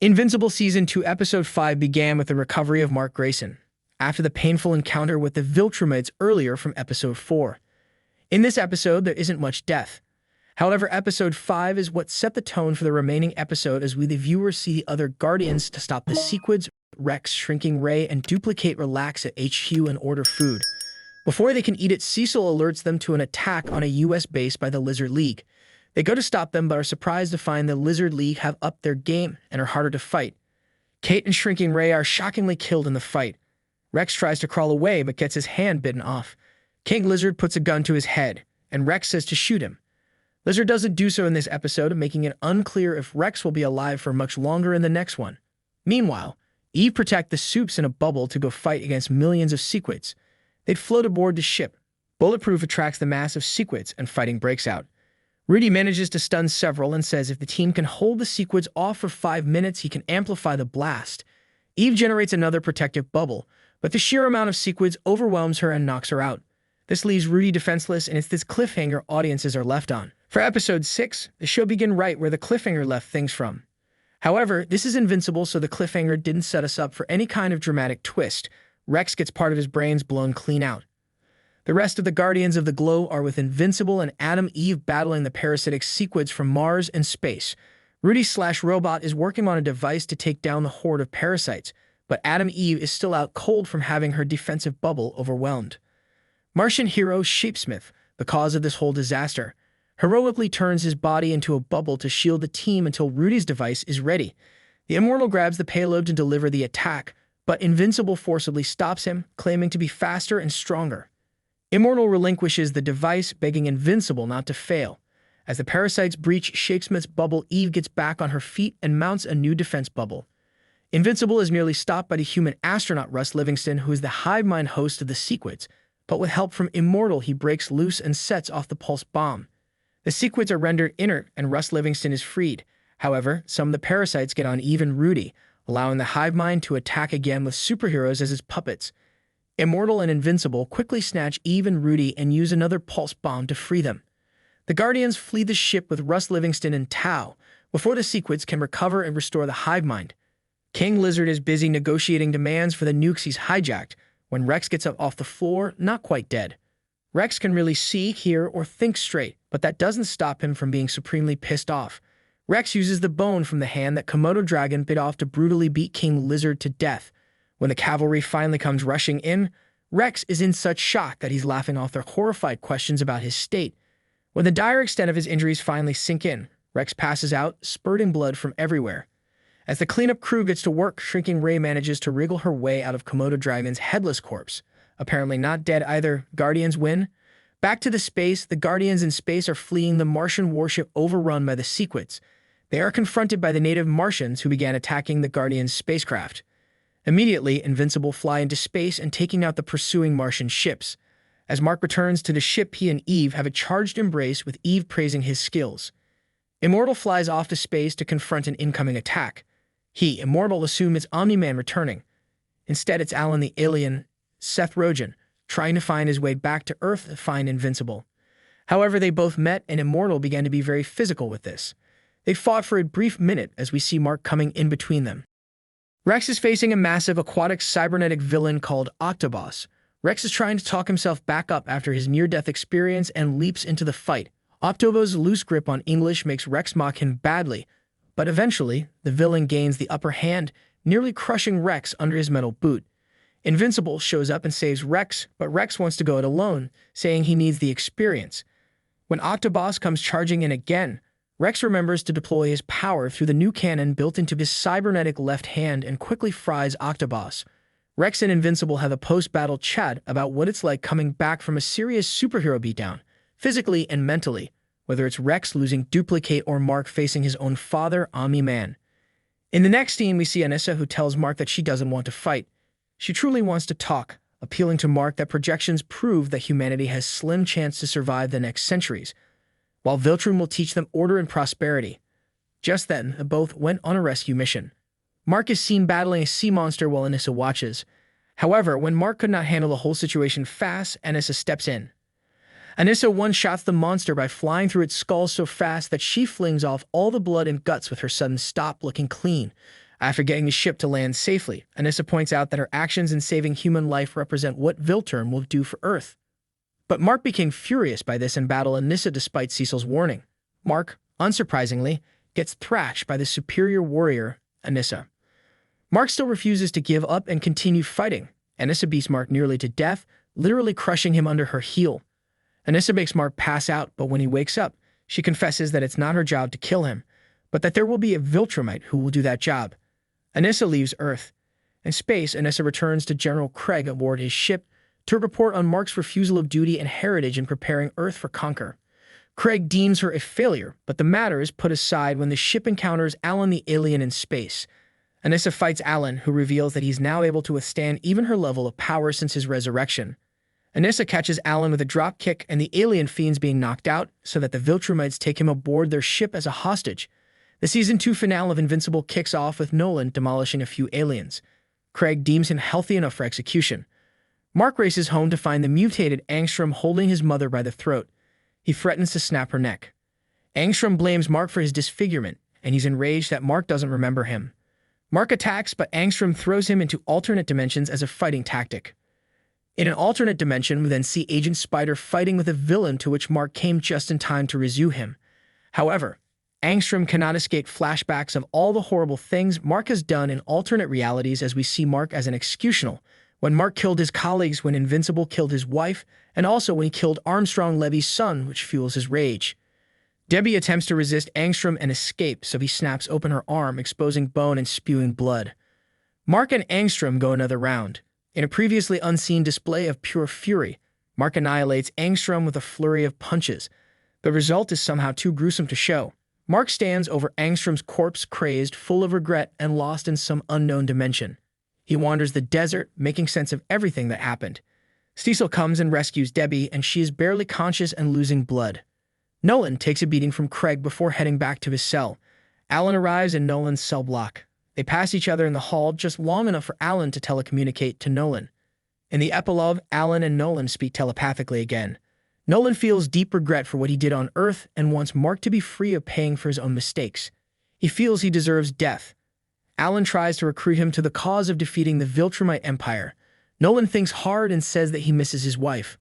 Invincible Season 2 Episode 5 began with the recovery of Mark Grayson, after the painful encounter with the Viltrumites earlier from Episode 4. In this episode, there isn't much death. However, Episode 5 is what set the tone for the remaining episode as we the viewers see the other Guardians to stop the Sequids, Rex, Shrinking Ray, and Duplicate relax at HQ and order food. Before they can eat it, Cecil alerts them to an attack on a US base by the Lizard League. They go to stop them but are surprised to find the Lizard League have upped their game and are harder to fight. Kate and Shrinking Ray are shockingly killed in the fight. Rex tries to crawl away but gets his hand bitten off. King Lizard puts a gun to his head, and Rex says to shoot him. Lizard doesn't do so in this episode, making it unclear if Rex will be alive for much longer in the next one. Meanwhile, Eve protects the Supes in a bubble to go fight against millions of Sequids. They'd float aboard the ship. Bulletproof attracts the mass of Sequids, and fighting breaks out. Rudy manages to stun several and says if the team can hold the Sequids off for 5 minutes, he can amplify the blast. Eve generates another protective bubble, but the sheer amount of Sequids overwhelms her and knocks her out. This leaves Rudy defenseless, and it's this cliffhanger audiences are left on. For Episode 6, the show begins right where the cliffhanger left things from. However, this is Invincible, so the cliffhanger didn't set us up for any kind of dramatic twist. Rex gets part of his brains blown clean out. The rest of the Guardians of the Glow are with Invincible and Adam Eve battling the parasitic Sequids from Mars and space. Rudy/Robot is working on a device to take down the horde of parasites, but Adam Eve is still out cold from having her defensive bubble overwhelmed. Martian hero Shapesmith, the cause of this whole disaster, heroically turns his body into a bubble to shield the team until Rudy's device is ready. The Immortal grabs the payload to deliver the attack, but Invincible forcibly stops him, claiming to be faster and stronger. Immortal relinquishes the device, begging Invincible not to fail. As the parasites breach Shapesmith's bubble, Eve gets back on her feet and mounts a new defense bubble. Invincible is nearly stopped by the human astronaut Russ Livingston, who is the hive mind host of the Sequids, but with help from Immortal, he breaks loose and sets off the pulse bomb. The Sequids are rendered inert, and Russ Livingston is freed. However, some of the parasites get on Eve and Rudy, allowing the hive mind to attack again with superheroes as his puppets. Immortal and Invincible quickly snatch Eve and Rudy and use another pulse bomb to free them. The Guardians flee the ship with Russ Livingston and Tau, before the Sequids can recover and restore the hive mind. King Lizard is busy negotiating demands for the nukes he's hijacked, when Rex gets up off the floor, not quite dead. Rex can really see, hear, or think straight, but that doesn't stop him from being supremely pissed off. Rex uses the bone from the hand that Komodo Dragon bit off to brutally beat King Lizard to death. When the cavalry finally comes rushing in, Rex is in such shock that he's laughing off their horrified questions about his state. When the dire extent of his injuries finally sink in, Rex passes out, spurting blood from everywhere. As the cleanup crew gets to work, Shrinking Ray manages to wriggle her way out of Komodo Dragon's headless corpse. Apparently not dead either, Guardians win. Back to the space, the Guardians in space are fleeing the Martian warship overrun by the Sequids. They are confronted by the native Martians who began attacking the Guardians' spacecraft. Immediately, Invincible fly into space and taking out the pursuing Martian ships. As Mark returns to the ship, he and Eve have a charged embrace with Eve praising his skills. Immortal flies off to space to confront an incoming attack. He, Immortal, assumes it's Omni-Man returning. Instead, it's Alan the alien, Seth Rogen, trying to find his way back to Earth to find Invincible. However, they both met, and Immortal began to be very physical with this. They fought for a brief minute as we see Mark coming in between them. Rex is facing a massive aquatic cybernetic villain called Octobos. Rex is trying to talk himself back up after his near-death experience and leaps into the fight. Octobos' loose grip on English makes Rex mock him badly, but eventually, the villain gains the upper hand, nearly crushing Rex under his metal boot. Invincible shows up and saves Rex, but Rex wants to go it alone, saying he needs the experience. When Octobos comes charging in again, Rex remembers to deploy his power through the new cannon built into his cybernetic left hand and quickly fries Octobos. Rex and Invincible have a post-battle chat about what it's like coming back from a serious superhero beatdown, physically and mentally, whether it's Rex losing Duplicate or Mark facing his own father, Omni-Man. In the next scene, we see Anissa, who tells Mark that she doesn't want to fight. She truly wants to talk, appealing to Mark that projections prove that humanity has slim chance to survive the next centuries, while Viltrum will teach them order and prosperity. Just then, the both went on a rescue mission. Mark is seen battling a sea monster while Anissa watches. However, when Mark could not handle the whole situation fast, Anissa steps in. Anissa one-shots the monster by flying through its skull so fast that she flings off all the blood and guts with her sudden stop looking clean. After getting the ship to land safely, Anissa points out that her actions in saving human life represent what Viltrum will do for Earth. But Mark became furious by this and battled Anissa despite Cecil's warning. Mark, unsurprisingly, gets thrashed by the superior warrior, Anissa. Mark still refuses to give up and continue fighting. Anissa beats Mark nearly to death, literally crushing him under her heel. Anissa makes Mark pass out, but when he wakes up, she confesses that it's not her job to kill him, but that there will be a Viltrumite who will do that job. Anissa leaves Earth. In space, Anissa returns to General Craig aboard his ship to report on Mark's refusal of duty and heritage in preparing Earth for conquer. Craig deems her a failure, but the matter is put aside when the ship encounters Alan the alien in space. Anissa fights Alan, who reveals that he's now able to withstand even her level of power since his resurrection. Anissa catches Alan with a drop kick and the alien fiends being knocked out so that the Viltrumites take him aboard their ship as a hostage. The Season 2 finale of Invincible kicks off with Nolan demolishing a few aliens. Craig deems him healthy enough for execution. Mark races home to find the mutated Angstrom holding his mother by the throat. He threatens to snap her neck. Angstrom blames Mark for his disfigurement, and he's enraged that Mark doesn't remember him. Mark attacks, but Angstrom throws him into alternate dimensions as a fighting tactic. In an alternate dimension, we then see Agent Spider fighting with a villain to which Mark came just in time to resume him. However, Angstrom cannot escape flashbacks of all the horrible things Mark has done in alternate realities as we see Mark as an executional, when Mark killed his colleagues, when Invincible killed his wife, and also when he killed Armstrong Levy's son, which fuels his rage. Debbie attempts to resist Angstrom and escape, so he snaps open her arm, exposing bone and spewing blood. Mark and Angstrom go another round. In a previously unseen display of pure fury, Mark annihilates Angstrom with a flurry of punches. The result is somehow too gruesome to show. Mark stands over Angstrom's corpse, crazed, full of regret, and lost in some unknown dimension. He wanders the desert, making sense of everything that happened. Cecil comes and rescues Debbie, and she is barely conscious and losing blood. Nolan takes a beating from Craig before heading back to his cell. Alan arrives in Nolan's cell block. They pass each other in the hall just long enough for Alan to telecommunicate to Nolan. In the epilogue, Alan and Nolan speak telepathically again. Nolan feels deep regret for what he did on Earth and wants Mark to be free of paying for his own mistakes. He feels he deserves death. Alan tries to recruit him to the cause of defeating the Viltrumite Empire. Nolan thinks hard and says that he misses his wife.